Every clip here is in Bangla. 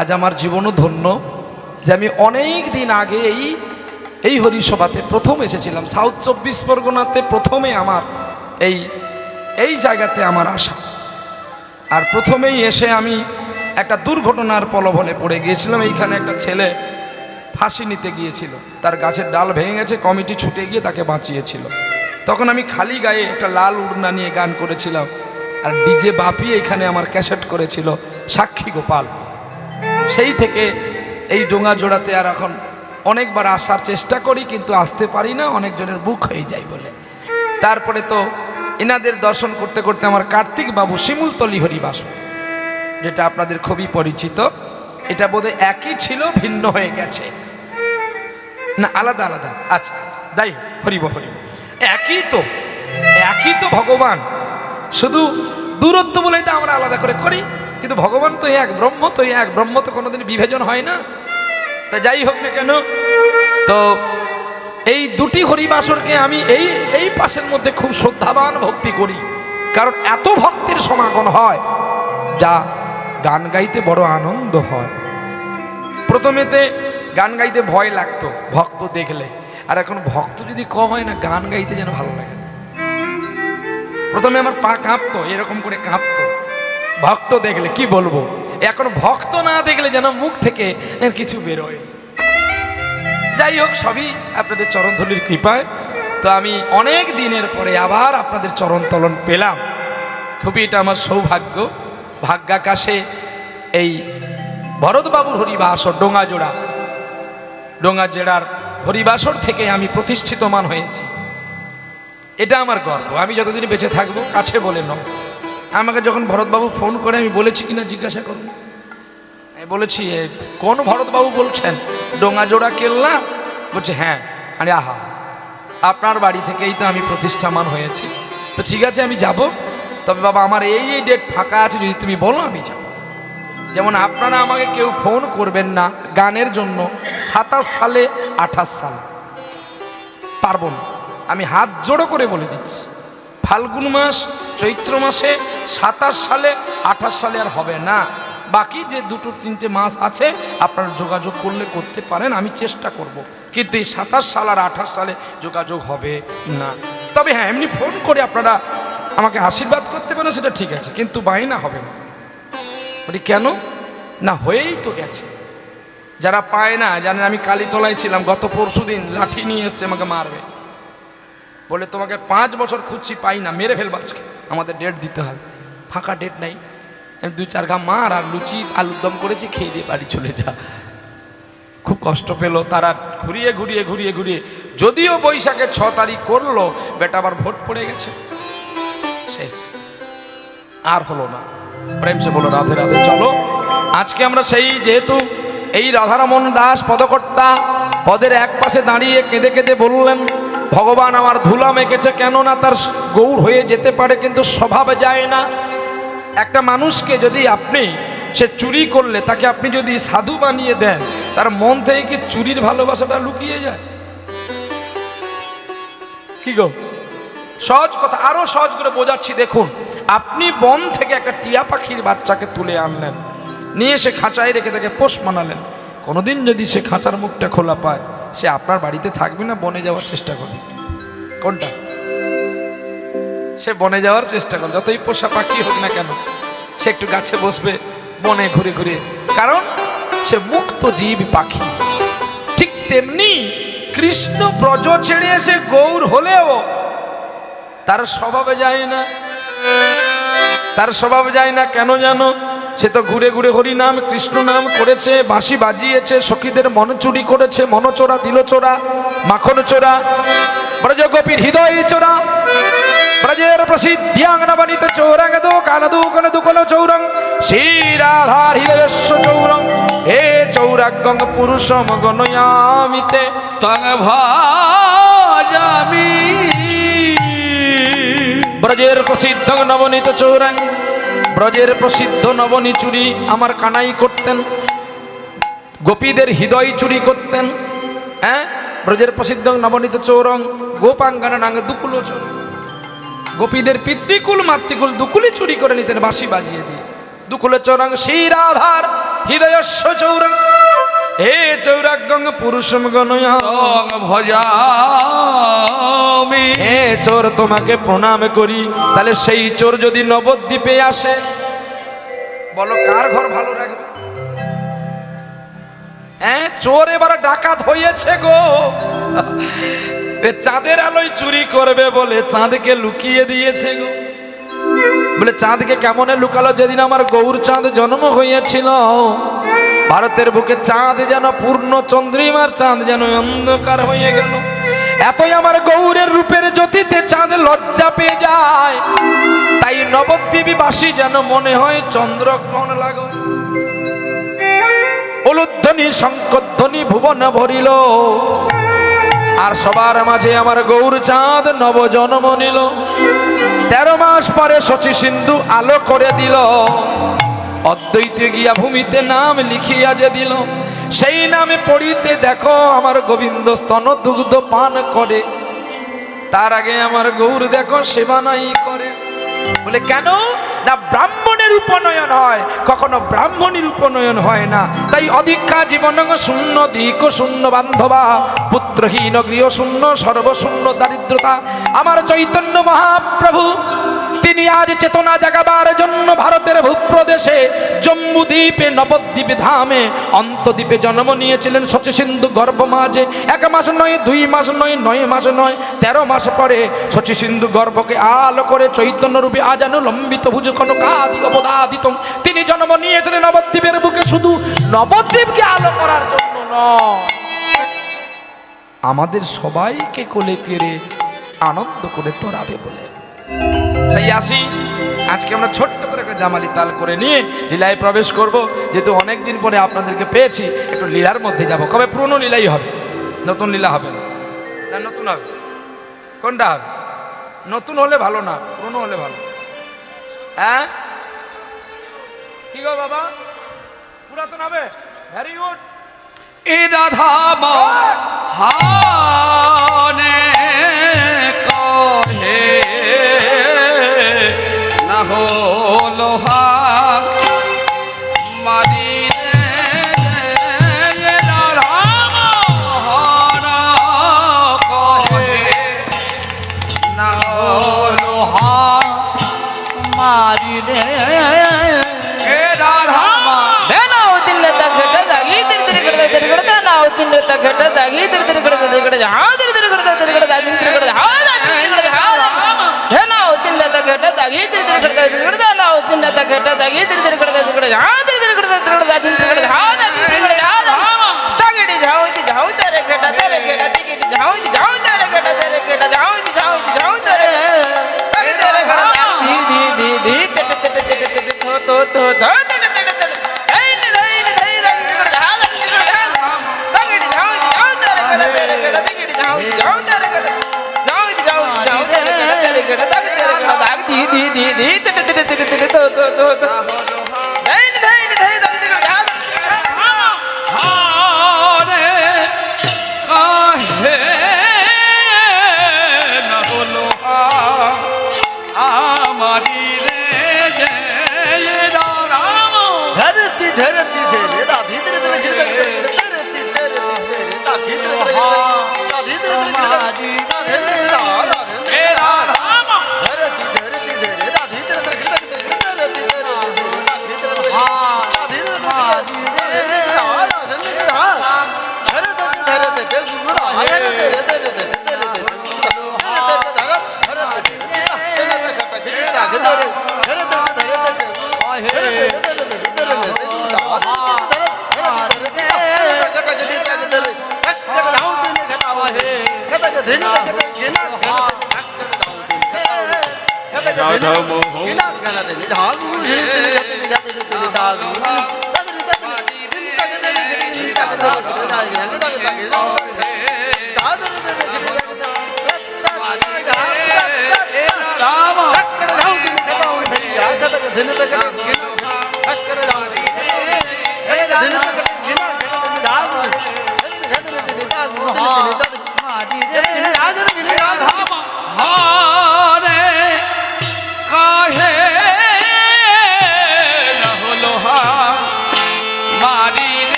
আজ আমার জীবনও ধন্য যে আমি অনেক দিন আগে এই হরিসভাতে প্রথম এসেছিলাম। সাউথ 24 পরগনাতে প্রথমে আমার এই জায়গাতে আমার আসা। আর প্রথমেই এসে আমি একটা দুর্ঘটনার প্রলোভনে পড়ে গিয়েছিলাম। এইখানে একটা ছেলে ফাঁসি নিতে গিয়েছিল, তার গাছের ডাল ভেঙে গেছে, কমিটি ছুটে গিয়ে তাকে বাঁচিয়েছিল। তখন আমি খালি গায়ে একটা লাল উড়না নিয়ে গান করেছিলাম, আর ডিজে বাপি এখানে আমার ক্যাসেট করেছিল সাক্ষী গোপাল। সেই থেকে এই ডোঙা জোড়াতে আর এখন অনেকবার আসার চেষ্টা করি, কিন্তু আসতে পারি না, অনেকজনের বুক হয়ে যায় বলে। তারপরে তো এনাদের দর্শন করতে করতে আমার কার্তিক বাবু শিমুলতলি হরিবাসর, যেটা আপনাদের খুবই পরিচিত, এটা বোধহয় একই ছিল, ভিন্ন হয়ে গেছে না, আলাদা আলাদা। আচ্ছা যাই হরিব হরিব, একই তো ভগবান, শুধু দূরত্ব বলেই তো আমরা আলাদা করে করি, কিন্তু ভগবান তো এক, ব্রহ্ম তো এক, ব্রহ্ম তো কোনোদিন বিভাজন হয় না। তা যাই হোক না কেন, তো এই দুটি হরিবাসরকে আমি এই পাশের মধ্যে খুব শ্রদ্ধাবান ভক্তি করি, কারণ এত ভক্তের সমাগম হয় যা গান গাইতে বড় আনন্দ হয়। প্রথমেতে গান গাইতে ভয় লাগতো ভক্ত দেখলে, আর এখন ভক্ত যদি কম হয় না, গান গাইতে যেন ভালো লাগে। প্রথমে আমার পা কাঁপতো, এরকম করে কাঁপতো ভক্ত দেখলে, কি বলবো। এখন ভক্ত না দেখলে যেন মুখ থেকে কিছু বেরোয়। যাই হোক, সবই আপনাদের চরণধুলির কৃপায়। তো আমি অনেক দিনের পরে আবার আপনাদের চরণতলন পেলাম, খুবই এটা আমার সৌভাগ্য। ভাগ্যাকাশে এই ভরতবাবুর হরিবাসর ডোঙা জেড়ার হরিবাসর থেকে আমি প্রতিষ্ঠিতমান হয়েছি, এটা আমার গর্ব। আমি যতদিন বেঁচে থাকবো, কাছে বলে নয়। আমাকে যখন ভরতবাবু ফোন করে, আমি বলেছি কিনা জিজ্ঞাসা করুন, আমি বলেছি কোন ভরতবাবু বলছেন, ডোঙা জোড়া কেল্লা? বলছে হ্যাঁ। আরে আহা, আপনার বাড়ি থেকেই তো আমি প্রতিষ্ঠামান হয়েছি, তো ঠিক আছে আমি যাব। তবে বাবা আমার এই ডেট ফাঁকা আছে, যদি তুমি বলো আমি যাব। যেমন আপনারা আমাকে কেউ ফোন করবেন না গানের জন্য 27 সালে 28 সালে, পারবো না। আমি হাত জোড়ো করে বলে দিচ্ছি, ফাল্গুন মাস চৈত্র মাসে 27 সালে 28 সালে আর হবে না। বাকি যে 2-3টে মাস আছে আপনারা যোগাযোগ করলে করতে পারেন, আমি চেষ্টা করব, কিন্তু এই 27 সাল আর 28 সালে যোগাযোগ হবে না। তবে হ্যাঁ, এমনি ফোন করে আপনারা আমাকে আশীর্বাদ করতে পারেন, সেটা ঠিক আছে, কিন্তু বায়না হবে না। বলি কেন না, হয়েই তো গেছে। যারা পায় না জানেন, আমি কালীতলায় ছিলাম, গত পরশুদিন লাঠি নিয়ে এসছে আমাকে মারবে বলে, তোমাকে 5 বছর খুঁজছি, পাই না, মেরে ফেলবো আজকে, আমাদের ডেট দিতে হবে। ফাঁকা ডেট নাই, 2-4 ঘা মার আর লুচি আলুর দম করেছি, খেয়ে দিয়ে বাড়ি চলে যা। খুব কষ্ট পেল তারা, ঘুরিয়ে যদিও বৈশাখের 6 তারিখ করলো, বেটা আবার ভোট পড়ে গেছে, শেষ, আর হলো না। প্রেম সে বলো রাধে রাধে। চলো আজকে আমরা সেই, যেহেতু এই রাধারমন দাস পদকর্তা পদের এক পাশে দাঁড়িয়ে কেঁদে কেঁদে বললেন, ভগবান আমার ধুলা মেখেছে, কেননা তার গৌর হয়ে যেতে পারে কিন্তু স্বভাবে যায় না। একটা মানুষকে যদি সে চুরি করলে তাকে আপনি যদি সাধু বানিয়ে দেন, তার মন থেকে কি চুরির ভালোবাসাটা লুকিয়ে যায়? কি গো, সহজ কথা, আরো সহজ করে বোঝাচ্ছি। দেখুন, আপনি বন থেকে একটা টিয়া পাখির বাচ্চাকে তুলে আনলেন, নিয়ে সে খাঁচায় রেখে তাকে পোষ মানালেন। কোনোদিন যদি সে খাঁচার মুখটা খোলা পায়, সে আপনার বাড়িতে থাকবে না, বনে যাওয়ার চেষ্টা করবে? কোনটা? সে বনে যাওয়ার চেষ্টা করবে, যতই পোষা পাখি হোক না কেন, সে একটু গাছে বসবে, বনে ঘুরে, কারণ সে মুক্ত জীব পাখি। ঠিক তেমনি কৃষ্ণ ব্রজ ছেড়ে এসে গৌর হলেও তার স্বভাবে যায় না। কেন জানো? সে তো ঘুরে হরি নাম কৃষ্ণ নাম করেছে, বাঁশি বাজিয়েছে, সখীদের মন চুরি করেছে, মনচোরা দিল চোরা, মাখন চোরা, ব্রজ গোপীর হৃদয় চোরা, ব্রজের প্রসিদ্ধিয়াঙ্গনবনিত চৌরং দো কালদুকল দুকল চৌরং শ্রী রাধার হৃদয়স্য চৌরং হে চৌরাগং পুরুষম গণয়ামিতে তং ভাজামি। ব্রজের প্রসিদ্ধ নবনীত চৌরং, ব্রজের প্রসিদ্ধ নবনী চুরি আমার কানাই করতেন, গোপীদের হৃদয় চুরি করতেন। ব্রজের প্রসিদ্ধ নবনীত চৌরং গোপাঙ্গনাঙ্গ দুকুল চোর, গোপীদের পিতৃকুল মাতৃকুল দুকুলে চুরি করে নিতেন বাঁশি বাজিয়ে দিয়ে। দুকুলে চৌরাং শিরাধার হৃদয়স্য চৌরাং হে চৌরাগ্গং পুরুষম গণয়া ভজামি। হে চোর তোমাকে প্রণাম করি। তাহলে সেই চোর যদি নবদ্বীপে আসে, বলো কার ঘর ভালো রাখবে? হ্যাঁ, চোর এবার ডাকাত হয়েছে গো। চাঁদের আলোয় চুরি করবে বলে চাঁদকে লুকিয়ে দিয়েছে গো। বলে চাঁদকে কেমনে লুকালো? যেদিন আমার গৌর চাঁদ জন্ম হয়েছিল, ভারতের বুকে চাঁদ যেন পূর্ণ চন্দ্রিমার চাঁদ যেন অন্ধকার হয়ে গেল। এতই আমার গৌরের রূপের জ্যোতিতে চাঁদ লজ্জা পেয়ে যায়। তাই নবদ্বীপী বাসী যেন মনে হয় চন্দ্রগ্রহণ লাগো। উলুধ্বনি শঙ্কধ্বনি ভুবন ভরিল, আর সবার মাঝে আমার গৌর চাঁদ নব জন্ম নিল। 13 মাস পরে শচী সিন্ধু আলো করে দিল, অদ্বৈতে গিয়া ভূমিতে নাম লিখিয়া যে দিল। সেই নামে পড়িতে দেখো আমার গোবিন্দ স্তন দুগ্ধ পান করে। তার আগে আমার গৌর দেখো সেবা নাই করে। বলে কেন না? ব্রাহ্মণের উপনয়ন হয়, কখনো ব্রাহ্মণীর উপনয়ন হয় না। তাই অধিক্ষা জীবন শূন্য, দিক শূন্য বান্ধবা, পুত্রহীন গৃহ শূন্য, সর্বশূন্য দারিদ্রতা। আমার চৈতন্য মহাপ্রভু তিনি আজ চেতনা জাগাবার জন্য ভারতের ভূপ্রদেশে জম্বুদ্বীপে নবদ্বীপে ধামে অন্তদ্বীপে জন্ম নিয়েছিলেন। শচী সিন্ধু গর্ভ মাঝে 1 মাস নয়, 2 মাস নয়, 9 মাস নয়, 13 মাস পরে শচী সিন্ধু গর্ভকে আলো করে চৈতন্য রূপে আজানু লম্বিত ভুজ কনকাদি অবদাদিত তিনি জন্ম নিয়েছিলেন নবদ্বীপের বুকে। শুধু নবদ্বীপকে আলো করার জন্য নয়, আমাদের সবাইকে কোলে কেড়ে আনন্দ করে তোরাবে বলে। তাই আসি, আজকে আমরা ছোট্ট করে একটা জামালি তাল করে নিয়ে লীলায় প্রবেশ করব। যেহেতু অনেকদিন পরে আপনাদেরকে পেয়েছি, একটু লীলার মধ্যে যাব। কবে পুরনো লীলাই হবে, নতুন লীলা হবে না? নতুন হবে। কোনটা হবে? নতুন হলে ভালো না, পুরনো হলে ভালো। হ্যাঁ কি গো বাবা, পুরাতন হবে? Very good. এ রাধা হানে কহে না হলো হা মারি রে, রাধা হানা কহে না হলো হা মারি রে।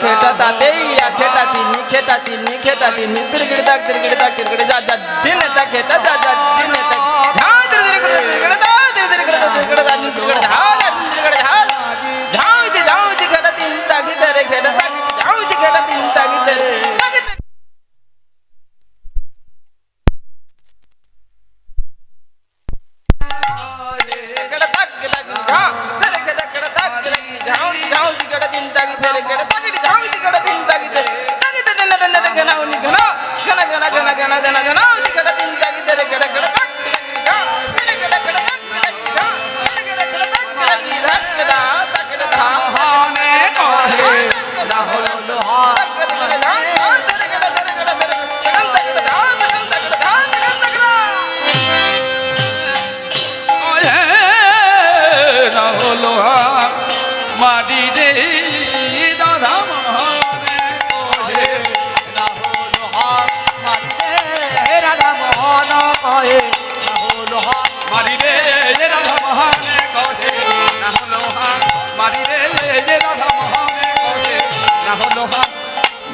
খেটা তাতেই খেটা তিনি খেটা তিনি খেটা তিনি তিরগড় তাক যা যা দিনে তা খেটা যা যা দিনে তা ঝা তিরগড় দা তিরগড় দা তিরগড় ঝা তিরগড় ঝা ঝাউ দি খেটা তিন তাকি তেরে খেটা তাকি ঝাউ দি খেটা তিন তাকি তেরে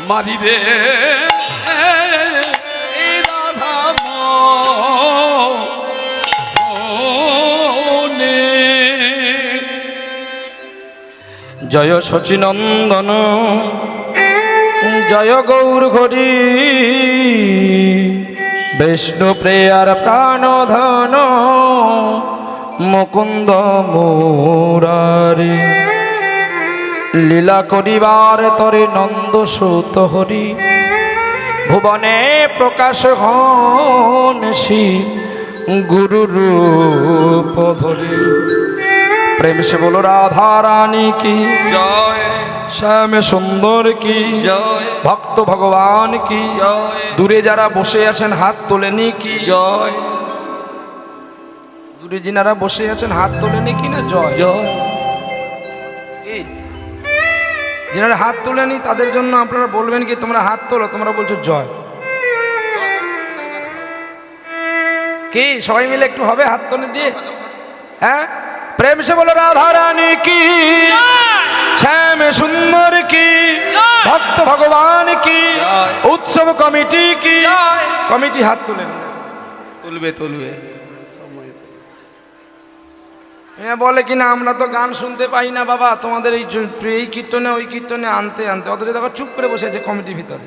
মারি রে রাধা মনে। জয় শচীনন্দন জয় গৌর হরি বিষ্ণু প্রিয়ার প্রাণধন মুকুন্দ মুরারি লীলা করিবার তরে নন্দ সুত হরি ভুবনে প্রকাশ হন শ্রী গুরু রূপ ধরি। প্রেম সে বলো রাধা রানী কি জয়, শ্যাম সুন্দর কি জয়, ভক্ত ভগবান কি জয়, দূরে যারা বসে আছেন হাত তোলেনি কি জয়, দূরে যিনারা বসে আছেন হাত তোলেনি কি না জয় জয়। কি যিনারা হাত তোলেনি তাদের জন্য আপনারা বলবেন কি তোমরা হাত তোলো, তোমরা বলছো জয়। কি সবাই মিলে একটু হবে হাত তোলে দিয়ে? হ্যাঁ, প্রেম সে বলো রাধা রানী কি শ্যাম সুন্দর কি ভক্ত ভগবান কি উৎসব কমিটি কি কমিটি হাত তুলেন তুলবে তুলবে। বলে কিনা আমরা তো গান শুনতে পাই না বাবা, তোমাদের এই কীর্তনে ওই কীর্তনে আনতে আনতে, অথচ দেখো চুপ করে বসে আছে কমিটির ভিতরে,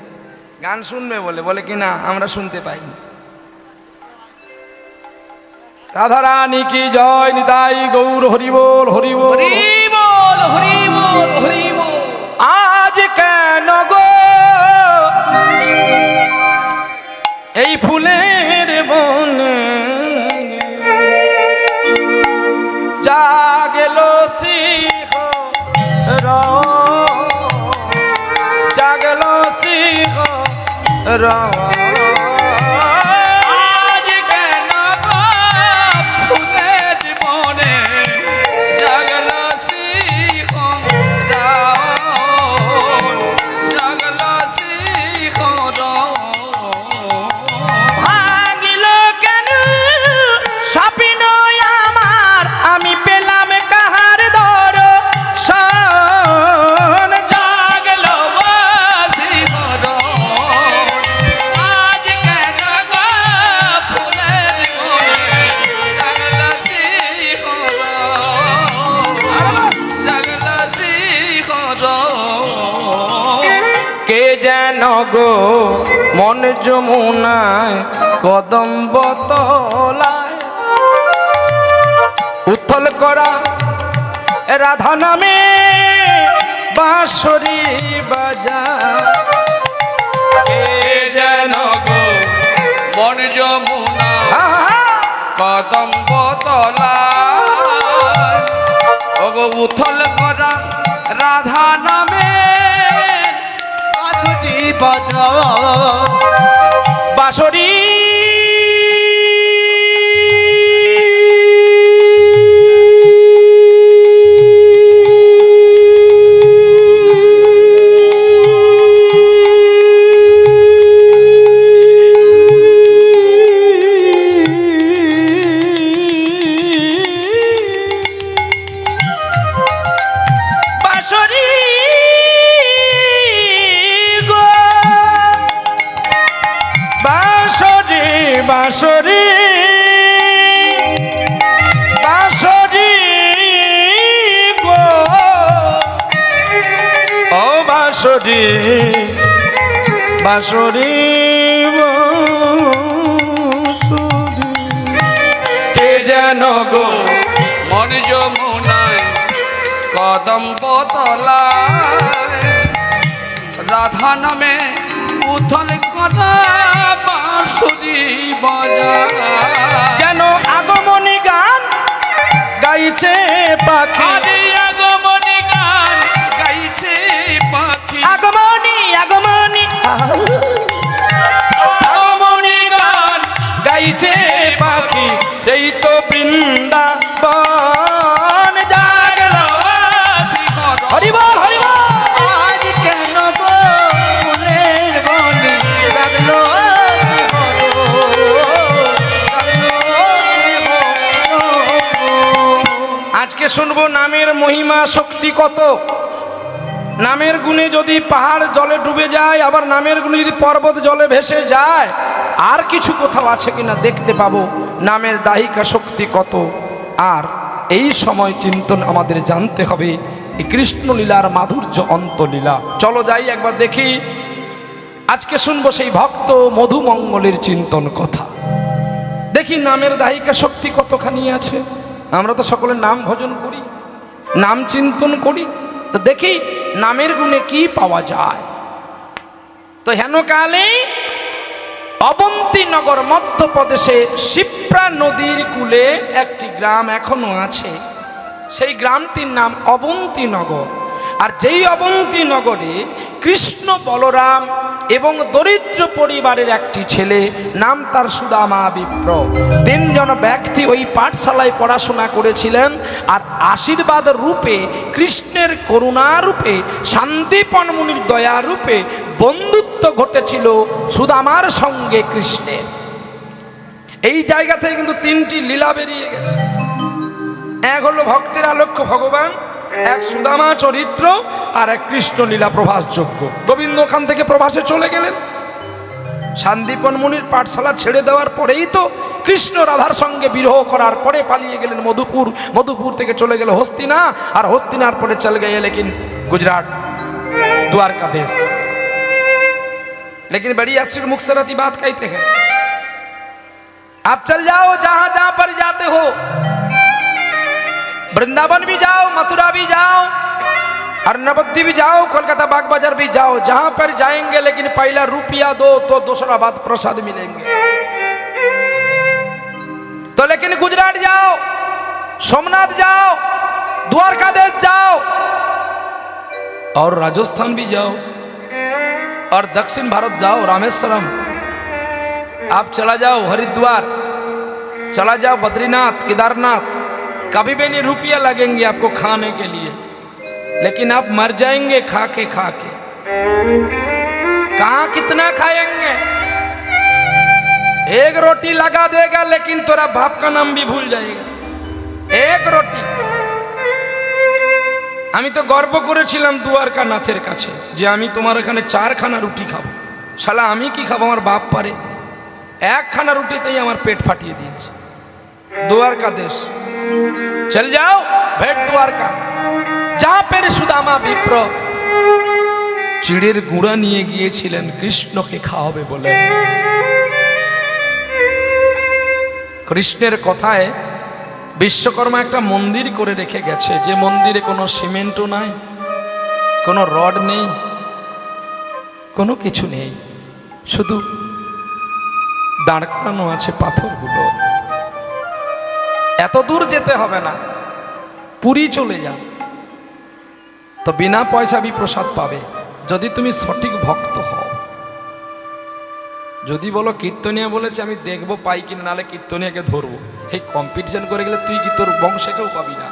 গান শুনবে বলে কিনা আমরা শুনতে পাই না। রাধা রানী কি জয়, নিতাই গৌর হরি বল হরি বল হরি বল হরি বল হরি বল। আজ কেন গো এই ফুলের বনে জাগেল সিংহ জাগেল সিংহ আজ কেন গো ফুলের বনে জাগল সিংহ জাগল সিংহ ভাঙিল কেন স্বপ্ন আমার, আমি পেলাম কাহার দর সন জাগল সিংহ আজ কেন গো ফুলের বনে জাগল সিংহ জাগল সিংহ। কে যেন গো মন যমুনায় কদম্ব তলায় উত্থল করা রাধা নামে বাঁশরি বাজা। কে যেন গো মন যমুনা কদম্ব তলায় ওগো উথল করা রাধা নামে বাঁশরি বাজা বাঁশরি বাঁশরি বাঁশরি গো ও বাঁশরি বাঁশরি কে যেন গো মন যমুনায় কদম তলায় রাধা নামে উথল কথা বাঁশুরি বাজায় যেন আগমনী গান গাইছে পাখি আরে আগমনী গান গাইছে পাখি আগমনী আগমনী আগমনী গান গাইছে পাখি সেই তো বৃন্দাবন জাগলো হরিবল হরিবল আজ কেন গো ফুলের বনে লাগলো আজকে শুনবো নামের মহিমা শক্তি কত। নামের গুণে যদি পাহাড় জলে ডুবে যায়, আবার নামের গুণে যদি পর্বত জলে ভেসে যায়, আর কিছু কোথাও আছে কিনা দেখতে পাবো নামের দাহিকা শক্তি কত। আর এই সময় চিন্তন আমাদের জানতে হবে এই কৃষ্ণলীলার মাধুর্য অন্তলীলা। চলো যাই একবার দেখি। আজকে শুনবো সেই ভক্ত মধুমঙ্গলের চিন্তন কথা। দেখি নামের দাহিকা শক্তি কতখানি আছে। আমরা তো সকলের নাম ভজন করি, নাম চিন্তন করি, তো দেখি নামের গুণে কি পাওয়া যায়। তো হেনকালে অবন্তীনগর মধ্যপ্রদেশে শিপ্রা নদীর কূলে একটি গ্রাম এখনো আছে। সেই গ্রামটির নাম অবন্তীনগর। আর যেই অবন্তীনগরে কৃষ্ণ বলরাম এবং দরিদ্র পরিবারের একটি ছেলে, নাম তার সুদামা বিপ্র, তিনজন ব্যক্তি ওই পাঠশালায় পড়াশোনা করেছিলেন। আর আশীর্বাদ রূপে, কৃষ্ণের করুণা রূপে, শান্তিপন মুনির দয়া রূপে বন্ধুত্ব ঘটেছিল সুদামার সঙ্গে কৃষ্ণের। এই জায়গা থেকে কিন্তু তিনটি লীলা বেরিয়ে গেছে। এক হলো ভক্তের আলোক্য ভগবান, এক সুদামা চরিত্র, আর এক কৃষ্ণ লীলা প্রভাসযোগ্য। গোবিন্দ ওখান থেকে প্রভাসে চলে গেলেন। শান্তিপন মুনির পাঠশালা ছেড়ে দেওয়ার পরেই তো কৃষ্ণ রাধার সঙ্গে বিরহ করার পরে পালিয়ে গেলেন মধুপুর। মধুপুর থেকে চলে গেল হস্তিনা, আর হস্তিনার পরে চলে গए लेकिन गुजरात द्वारका देश। लेकिन बड़ी आश्चर्य मुख से रहती बात कहते हैं, आप चल जाओ जहां जहां पर जाते हो, वृंदावन भी जाओ, मथुरा भी जाओ, और नवद्वीप भी जाओ, कोलकाता बाग बाजार भी जाओ, जहां पर जाएंगे लेकिन पहला रुपया दो तो दूसरा बात प्रसाद मिलेंगे। तो लेकिन गुजरात जाओ, सोमनाथ जाओ, द्वारका देश जाओ, और राजस्थान भी जाओ, और दक्षिण भारत जाओ, रामेश्वरम, आप चला जाओ हरिद्वार, चला जाओ बद्रीनाथ, केदारनाथ, कभी भी नहीं रुपया लगेंगे आपको खाने के लिए, लेकिन आप मर जाएंगे खा के। कहाँ कितना खाएंगे? एक रोटी लगा देगा लेकिन तेरा बाप का नाम भी भूल जाएगा। एक रोटी। আমি তো গর্ব করেছিলাম দুয়ারকা নাথের কাছে যে আমি তোমার এখানে 4 খানা রুটি খাবো। শালা আমি কি খাবো, আমার বাপ পারে। 1 খানা রুটিতেই আমার পেট ফাটিয়ে দিয়েছে। द्वारका देश चल जाओ, भेंट द्वारका, जहां पर सुदामा विप्र चिड़ेर गुड़ा निये गिয়েছিলেন কৃষ্ণকে খাওয়াবে বলে। কৃষ্ণের কথায় বিশ্বকর্মা একটা মন্দির করে রেখে গেছে, যে মন্দিরে কোনো সিমেন্টও নাই, কোনো রড নেই, কোনো কিছু নেই, শুধু দাঁড় করানো আছে পাথরগুলো। এত দূর যেতে হবে না, পুরী চলে যাও, তো বিনা পয়সা भी প্রসাদ পাবে যদি তুমি সঠিক ভক্ত হও। যদি বলো কীর্তনিয়া বলেছে আমি দেখবো পাই কিনা, নালে কীর্তনিয়াকে ধরবো, এই কম্পিটিশন করে গেলে তুই কি তোর বংশে কেউ পাবি না,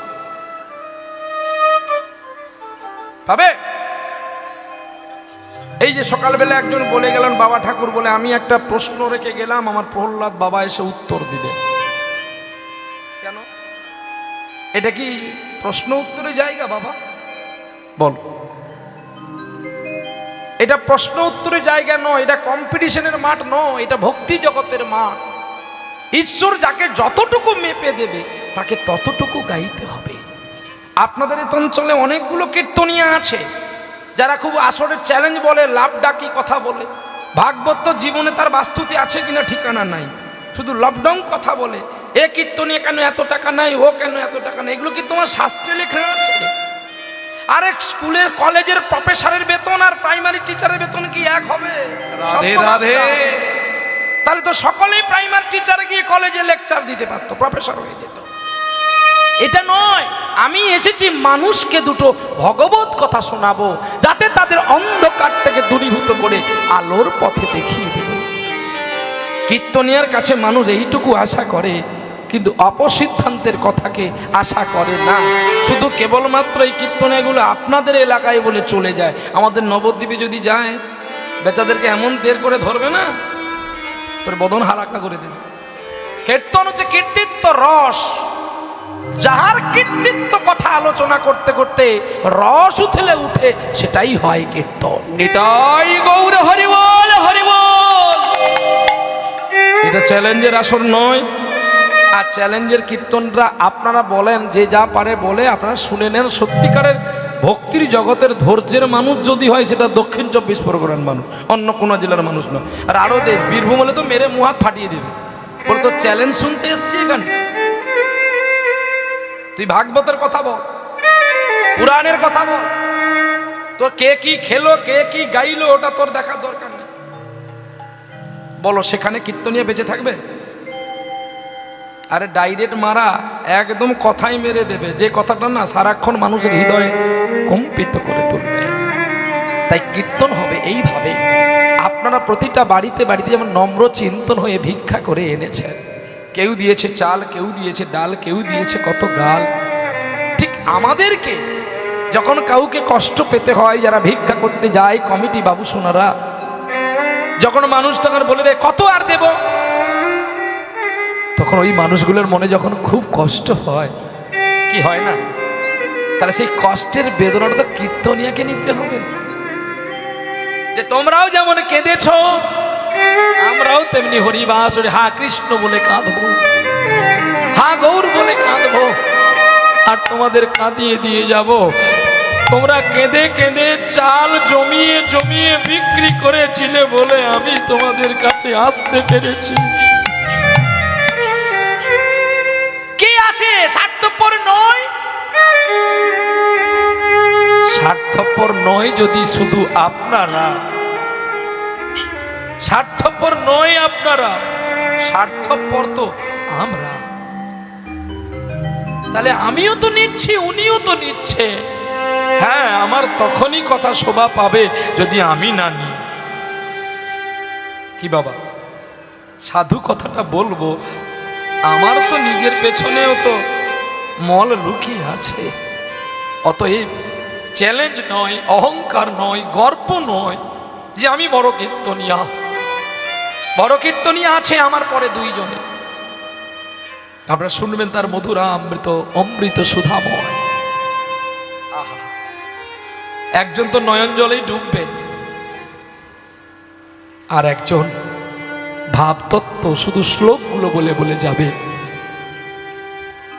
পাবে। এই যে সকালবেলা একজন বলে গেলেন বাবা ঠাকুর বলে, আমি একটা প্রশ্ন রেখে গেলাম, আমার প্রহ্লাদ বাবা এসে উত্তর দিবে। কেন? এটা কি প্রশ্ন উত্তরের জায়গা বাবা? বল, এটা প্রশ্ন উত্তরের জায়গা নয়, এটা কম্পিটিশনের মাঠ নয়, এটা ভক্তি জগতের মাঠ। ঈশ্বর যাকে যতটুকু মেপে দেবে তাকে ততটুকু গাইতে হবে। আপনাদের এই অঞ্চলে অনেকগুলো কীর্তনিয়া আছে যারা খুব আসরের চ্যালেঞ্জ বলে, লাভ ডাকি কথা বলে, ভাগবত জীবনে তার বাস্তুতে আছে কিনা ঠিকানা নাই, শুধু লকডাউন কথা বলে। এ কীর্তনিয়া কেন এত টাকা নাই, ও কেন এত টাকা নাই, এগুলো কি তোমার শাস্ত্রে লেখা আছে? আরেক স্কুলের কলেজের প্রফেসরের বেতন আর প্রাইমারি টিচারের বেতন কি এক হবে? রাধে রাধে। তাহলে তো সকলেই প্রাইমারি টিচারে গিয়ে কলেজে লেকচার দিতে পারতো, প্রফেসর হয়ে যেত। এটা নয়, আমি এসেছি মানুষকে দুটো ভগবত কথা শোনাবো, যাতে তাদের অন্ধকার থেকে দূরীভূত করে আলোর পথে দেখিয়ে দেব। কীর্তনিয়ার কাছে মানুষ এইটুকু আশা করে, কিন্তু অপসিদ্ধান্তের কথাকে আশা করে না। শুধু কেবলমাত্র এই কীর্তনিয়াগুলো আপনাদের এলাকায় বলে চলে যায়। আমাদের নবদ্বীপে যদি যায়, বেচাদেরকে এমন দের করে ধরবে না, তোর বদন হারাকা করে দেবে। কীর্তন হচ্ছে কীর্তিত্ব রস, যাহার কীর্তিত্ব কথা আলোচনা করতে করতে রস উথলে উঠে, সেটাই হয় কীর্তন। নিতাই গৌর হরি বল, হরি বল। এটা চ্যালেঞ্জের আসর নয়। আর চ্যালেঞ্জের কীর্তনরা আপনারা বলেন, যে যা পারে বলে, আপনারা শুনে নেন। সত্যিকারের ভক্তির জগতের ধৈর্যের মানুষ যদি হয়, সেটা দক্ষিণ 24 পরগনার মানুষ, অন্য কোনো জেলার মানুষ নয়। আর আরও দেশ, বীরভূম হলে তো মেরে মুহাত ফাটিয়ে দেবে, বলে তো চ্যালেঞ্জ শুনতে এসছি এখানে। তুই ভাগবতের কথা বল, পুরাণের কথা বল, তোর কে কি খেলো, কে কি গাইলো, ওটা তোর দেখার দরকার নেই। বলো, সেখানে কীর্তনিয়া বেঁচে থাকবে? আরে ডাইরেক্ট মারা, একদম কথাই মেরে দেবে, যে কথাটা না সারাক্ষণ মানুষের হৃদয়ে কম্পিত করে তুলবে। তাই কীর্তন হবে এইভাবে। আপনারা প্রতিটা বাড়িতে বাড়িতে যেমন নম্র চিন্তন হয়ে ভিক্ষা করে এনেছেন, কেউ দিয়েছে চাল, কেউ দিয়েছে ডাল, কেউ দিয়েছে কত গাল, ঠিক আমাদেরকে যখন কাউকে কষ্ট পেতে হয়, যারা ভিক্ষা করতে যায়, কমিটি বাবু সোনারা, যখন মানুষ তখন বলে দেয় কত আর দেব, তখন ওই মানুষগুলোর মনে যখন খুব কষ্ট হয়, কি হয় না? তাহলে সেই কষ্টের বেদনাটা তো কীর্তনিয়াকে নিতে হবে। যে তোমরাও যেমন কেঁদেছ, আমরাও তেমনি হরিবাস, হা কৃষ্ণ বলে কাঁদবো, হা গৌর বলে কাঁদবো, আর তোমাদের কাঁদিয়ে দিয়ে যাব। তোমরা কেঁদে কেঁদে চাল জমিয়ে জমিয়ে বিক্রি করেছিলে বলে আমি তোমাদের কাছে আসতে পেরেছি। কে আছে স্বার্থপর নয়? স্বার্থপর নয় যদি শুধু আপনারা, স্বার্থপর নয় আপনারা, স্বার্থপর তো আমরা। তাহলে আমিও তো নিচ্ছি, উনিও তো নিচ্ছে। হ্যাঁ, আমার তখনই কথা শোভা পাবে যদি আমি না নিই। কি বাবা, সাধু কথাটা বলবো, আমার তো নিজের পেছনেও তো মল লুকিয়ে আছে। অতএব চ্যালেঞ্জ নয়, অহংকার নয়, গর্ব নয় যে আমি বড় কীর্তনিয়া। বড় কীর্তনিয়া আছে আমার পরে দুইজনে, আপনারা শুনবেন তার মধুরা অমৃত, অমৃত সুধাময়। আহা, একজন তো নয়ন জলেই ডুববে, আর একজন ভাবতত্ত্ব শুধু শ্লোকগুলো বলে বলে যাবে।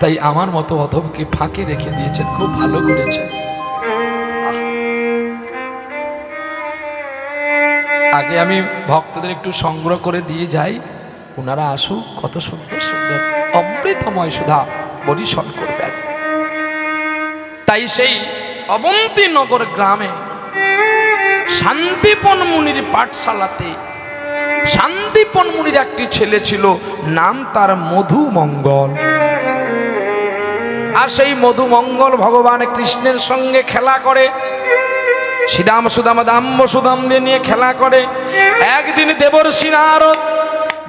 তাই আমার মতো অধমকে ফাঁকে রেখে দিয়েছেন, খুব ভালো করেছেন। আগে আমি ভক্তদের একটু সংগ্রহ করে দিয়ে যাই, ওনারা আসুক, কত সুন্দর সুন্দর অমৃতময় সুধা পরিশন করবেন। তাই সেই অবন্তীনগর গ্রামে শান্তিপন মুনির পাঠশালাতে শান্তিপন মুনির একটি ছেলে ছিল, নাম তার মধুমঙ্গল। আর সেই মধুমঙ্গল ভগবান কৃষ্ণের সঙ্গে খেলা করে, শ্রীরাম সুদাম দাম্ব সুদাম নিয়ে খেলা করে। একদিন দেবর্ষি নারদ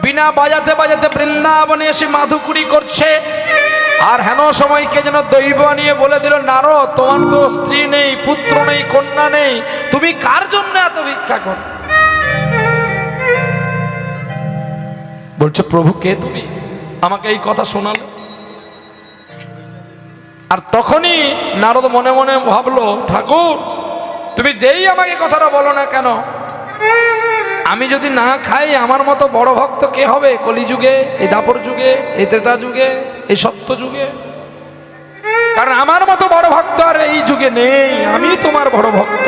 বিনা বাজাতে বাজাতে বৃন্দাবনে এসে মাধুকুরি করছে, আর হেন সময়কে যেন দৈব নিয়ে বলে দিল, নারদ, তোমার তো স্ত্রী নেই, পুত্র নেই, কন্যা নেই, তুমি কার জন্য এত ভিক্ষা করো? বলছে, প্রভু কে তুমি, আমাকে এই কথা শোনালে? আর তখনই নারদ মনে মনে ভাবলো, ঠাকুর তুমি যেই আমাকে কথাটা বলো না কেন, আমি যদি না খাই আমার মতো বড় ভক্ত কে হবে কলিযুগে, এই দাপর যুগে, এই ত্রেতা যুগে, এই সত্য যুগে? কারণ আমার মতো বড় ভক্ত আর এই যুগে নেই, আমি তোমার বড় ভক্ত।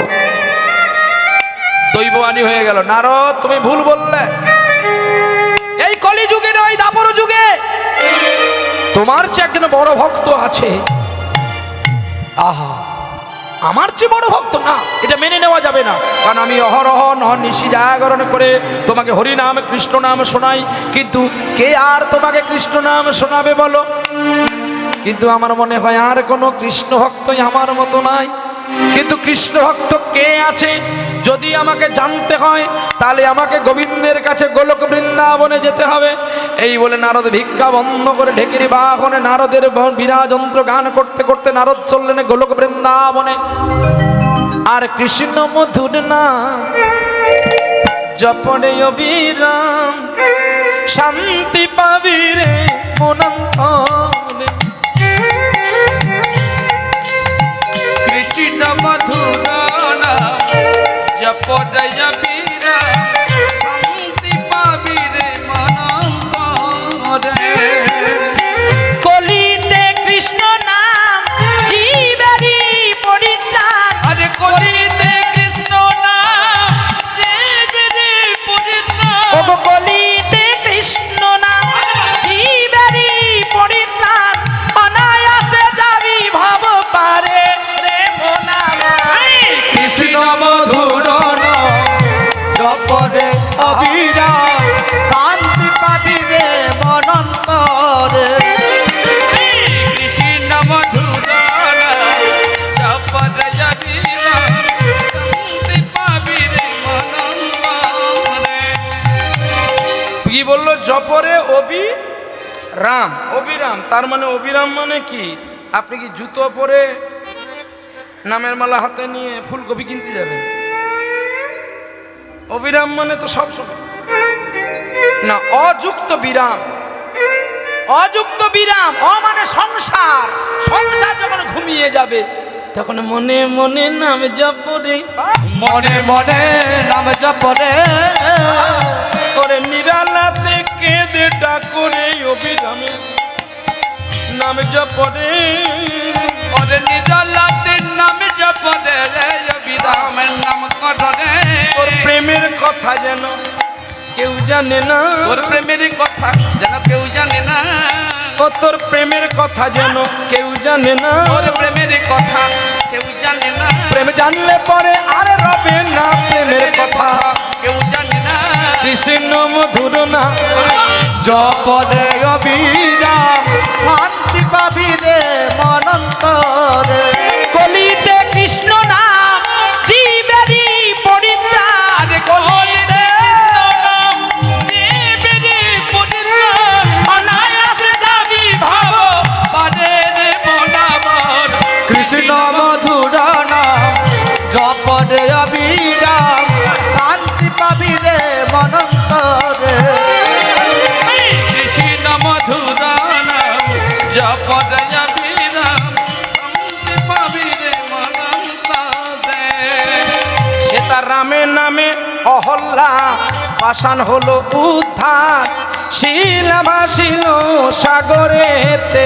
দৈববাণী হয়ে গেল, নারদ তুমি ভুল বললে, এই কলিযুগে নয় দাপর যুগে তোমার চেয়ে একজন বড় ভক্ত আছে। আহা, আমার চেয়ে বড় ভক্ত না, এটা মেনে নেওয়া যাবে না। কারণ আমি অহরহ নিশি জাগরণ করে তোমাকে হরি নাম কৃষ্ণ নাম শোনাই, কিন্তু কে আর তোমাকে কৃষ্ণ নাম শোনাবে বলো? কিন্তু আমার মনে হয় আর কোনো কৃষ্ণ ভক্তই আমার মতো নাই। কিন্তু কৃষ্ণ ভক্ত কে আছে যদি আমাকে জানতে হয়, তাহলে আমাকে গোবিন্দের কাছে গোলক বৃন্দাবনে যেতে হবে। এই বলে নারদ ভিক্ষা বন্ধ করে ঢেকির বাহনে নারদের বীণা যন্ত্র গান করতে করতে নারদ চললেন গোলক বৃন্দাবনে। আর কৃষ্ণ মধুর নাম জপনে অবিরাম, শান্তি পাবি রে মনন্তরে। কৃষ্ণ মধুর নাম জপনে অবিরাম, শান্তি পাবি রে মনন্তরে। কলিতে কৃষ্ণ নাম জীবেরই পরিত্রাণ। আরে কলিতে কৃষ্ণ নাম জীবেরই পরিত্রাণ। ওগো কলিতে কৃষ্ণ নাম জীবেরই পরিত্রাণ, অনায়াসে যাবি ভব পারে রে মোনামা। কৃষ্ণ মধুর নাম জপরে অবিরাম, শান্তি পাবি রে মনন্তরে। কৃষ্ণ মধুর নাম জপনে অবিরাম, শান্তি পাবি রে মনন্তরে। কি বললো? জপরে অবি রাম, অবিরাম। তার মানে অবিরাম মানে কি? আপনি কি জুতো পরে নামের মালা হাতে নিয়ে ফুলকপি কিনতে যাবেন? অবিরাম মানে তো সব সময় না, অযুক্ত বিরাম। অযুক্ত বিরাম, অ মানে সংসার। সংসার যখন ঘুমিয়ে যাবে তখন মনে মনে নাম জপরে, মনে মনে নাম জপরে, ওরে নিরালাতে কেঁদে ডাকরে অবিরামে নাম জপরে। ওরে নিরালাতে নাম জপরে রে অবিরামের নাম করে। ওর প্রেমের কথা যেন কেউ জানে না, তোর প্রেমের কথা যেন কেউ জানে না। ও তোর প্রেমের কথা যেন কেউ জানে না। তোর প্রেমের কথা কেউ জানে না। প্রেম জানলে পরে আর রবে না প্রেমের কথা, কেউ জানে না। কৃষ্ণ মধুর না জপরে অবিরাম, শান্তি পাবি রে মনন্তরে। কলিতে কৃষ্ণ নাম জীবেরই পরিত্রাণ। আরে কলিতে কৃষ্ণ নাম জীবেরই পরিত্রাণ, অনায়াসে যাবি ভব পারে রে মনাবর। কৃষ্ণ মধুর নাম জপরে অবিরাম, শান্তি পাবি রে মনন্তরে। কৃষ্ণ মধুর নাম জপরে অবিরাম, শান্তি পাবি রে মনন্তরে। সে তার রামের নামে অহল্লা পাষাণ হলো উদ্ধার, শিলা ভাসিল সাগরেতে।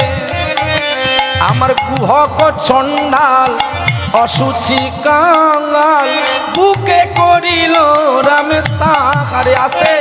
আমার গুহক চণ্ডাল অসুচি কাঙ্গাল বুকে করিল রামে তাহারে। আসতে